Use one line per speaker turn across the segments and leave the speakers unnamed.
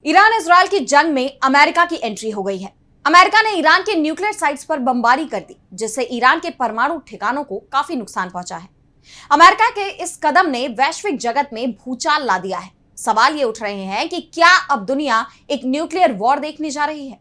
Iran Israel की जंग में अमेरिका की एंट्री हो गई है। अमेरिका ने ईरान के न्यूक्लियर साइट्स पर बमबारी कर दी, जिससे ईरान के परमाणु ठिकानों को काफी नुकसान पहुंचा है। अमेरिका के इस कदम ने वैश्विक जगत में भूचाल ला दिया है। सवाल ये उठ रहे हैं कि क्या अब दुनिया एक न्यूक्लियर वॉर देखने जा रही है?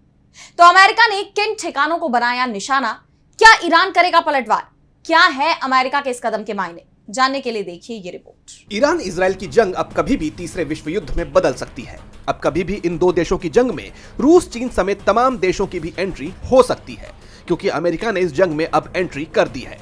तो अमेरिका ने किन ठिकानों को बनाया निशाना? क्या ईरान करेगा पलटवार? क्या है अमेरिका के इस कदम के मायने? जानने के लिए देखिए ये रिपोर्ट।
ईरान इजरायल की जंग अब कभी भी तीसरे विश्व युद्ध में बदल सकती है। अब कभी भी इन दो देशों की जंग में रूस, चीन समेत तमाम देशों की भी एंट्री हो सकती है, क्योंकि अमेरिका ने इस जंग में अब एंट्री कर दी है।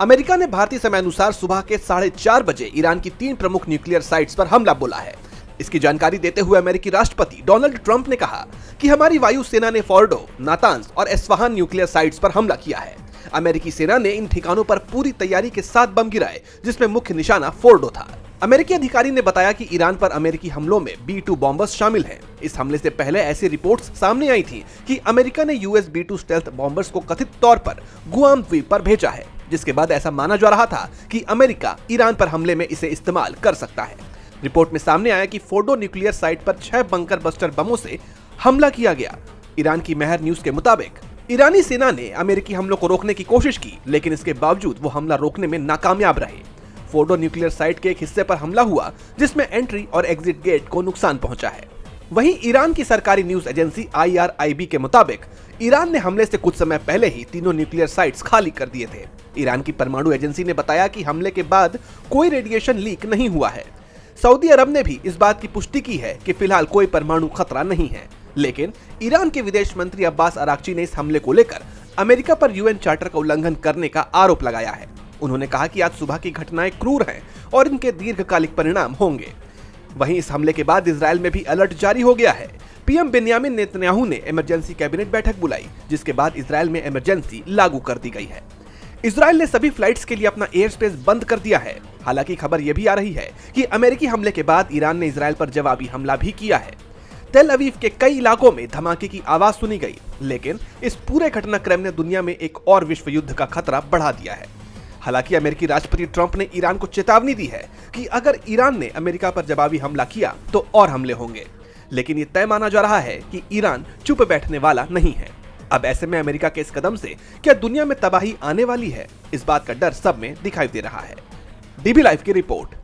अमेरिका ने भारतीय समय अनुसार सुबह के 4:30 बजे ईरान की 3 प्रमुख न्यूक्लियर साइट्स पर हमला बोला है। इसकी जानकारी देते हुए अमेरिकी राष्ट्रपति डोनाल्ड ट्रंप ने कहा कि हमारी वायु सेना ने फोर्डो, नातांज और एस्फहान न्यूक्लियर साइट्स पर हमला किया है। अमेरिकी सेना ने इन ठिकानों पर पूरी तैयारी के साथ बम गिराए, जिसमें मुख्य निशाना फोर्डो था। अमेरिकी अधिकारी ने बताया कि ईरान पर अमेरिकी हमलों में B-2 बॉम्बर्स शामिल हैं। इस हमले से पहले ऐसी रिपोर्ट्स सामने आई थी कि अमेरिका ने US B-2 स्टेल्थ बॉम्बर्स को कथित तौर पर गुआम द्वीप पर भेजा है, जिसके बाद ऐसा माना जा रहा था कि अमेरिका ईरान पर हमले में इसे इस्तेमाल कर सकता है। रिपोर्ट में सामने आया कि फोर्डो न्यूक्लियर साइट पर 6 बंकर बस्टर बमों से हमला किया गया। ईरान की मेहर न्यूज के मुताबिक ईरानी सेना ने अमेरिकी हमलों को रोकने की कोशिश की, लेकिन इसके बावजूद वो हमला रोकने में नाकामयाब रहे। फोर्डो न्यूक्लियर साइट के एक हिस्से पर हमला हुआ, जिसमें एंट्री और एग्जिट गेट को नुकसान पहुंचा है। वहीं ईरान की सरकारी न्यूज एजेंसी IRIB के मुताबिक ईरान ने हमले से कुछ समय पहले ही तीनों न्यूक्लियर साइट्स खाली कर दिए थे। ईरान की परमाणु एजेंसी ने बताया कि हमले के बाद कोई रेडिएशन लीक नहीं हुआ है। सऊदी अरब ने भी इस बात की पुष्टि की है कि फिलहाल कोई परमाणु खतरा नहीं है, लेकिन ईरान के विदेश मंत्री अब्बास अराक्ची ने इस हमले को लेकर अमेरिका पर UN चार्टर का उल्लंघन करने का आरोप लगाया है। उन्होंने कहा कि आज सुबह की घटनाएं क्रूर हैं और इनके दीर्घकालिक परिणाम होंगे। वहीं इस हमले के बाद इजरायल में भी अलर्ट जारी हो गया है। PM बेन्यामिन नेतन्याहू ने इमरजेंसी कैबिनेट बैठक बुलाई, जिसके बाद इजरायल में इमरजेंसी लागू कर दी गई है। इजरायल ने सभी फ्लाइट्स के लिए अपना एयर स्पेस बंद कर दिया है। हालांकि खबर यह भी आ रही है कि अमेरिकी हमले के बाद ईरान ने इजरायल पर जवाबी हमला भी किया है। तेल अवीव के कई इलाकों में धमाके की आवाज सुनी गई, लेकिन इस पूरे घटनाक्रम ने दुनिया में एक और विश्व युद्ध का खतरा बढ़ा दिया है। हालांकि अमेरिकी राष्ट्रपति ट्रंप ने ईरान को चेतावनी दी है कि अगर ईरान ने अमेरिका पर जवाबी हमला किया तो और हमले होंगे, लेकिन ये तय माना जा रहा है कि ईरान चुप बैठने वाला नहीं है। अब ऐसे में अमेरिका के इस कदम से क्या दुनिया में तबाही आने वाली है, इस बात का डर सब में दिखाई दे रहा है। DB लाइव की रिपोर्ट।